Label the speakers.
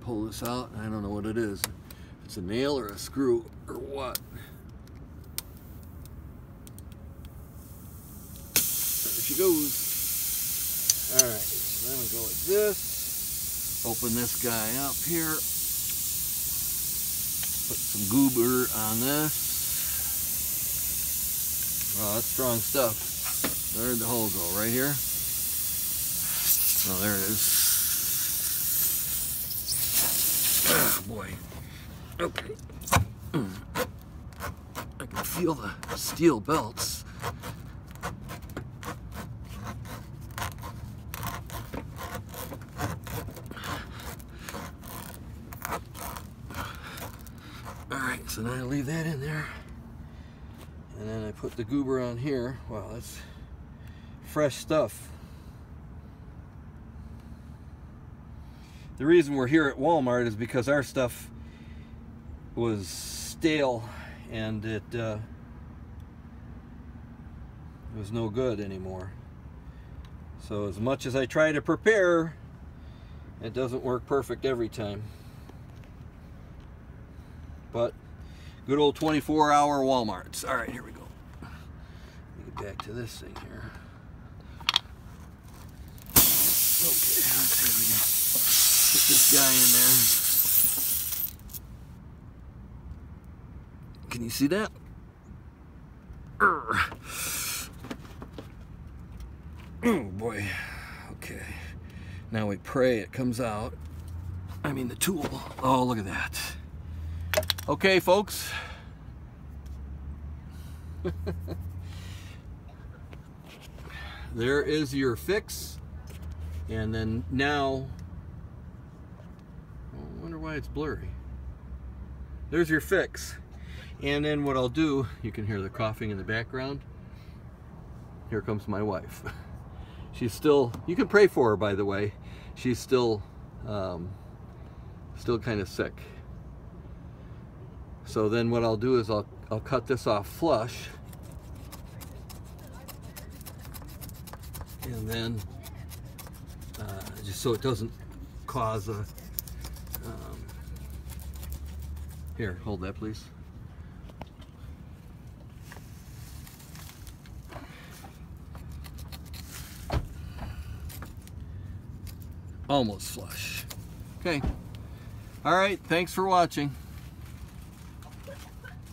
Speaker 1: pull this out. I don't know what it is. It's a nail or a screw or what. There she goes. Alright, so then we go like this. Open this guy up here. Put some goober on this. Oh, that's strong stuff. Where'd the hole go? Right here? Oh, there it is. Ah, boy. Okay. I can feel the steel belts. Alright, so now I leave that in there. And then I put the goober on here. Wow, that's fresh stuff. The reason we're here at Walmart is because our stuff was stale and it was no good anymore. So as much as I try to prepare, it doesn't work perfect every time. But good old 24-hour Walmarts. All right, here we go. Let me get back to this thing here. Okay, let's see if we can put this guy in there. Can you see that? Oh boy. Okay. Now we pray it comes out. I mean the tool. Oh, look at that. Okay, folks. There is your fix. And then now, I wonder why it's blurry. There's your fix. And then what I'll do, you can hear the coughing in the background. Here comes my wife. She's still, you can pray for her, by the way. She's still kind of sick. So then what I'll do is I'll cut this off flush. And then, just so it doesn't cause a, here, hold that please. Almost flush. Okay. All right, thanks for watching.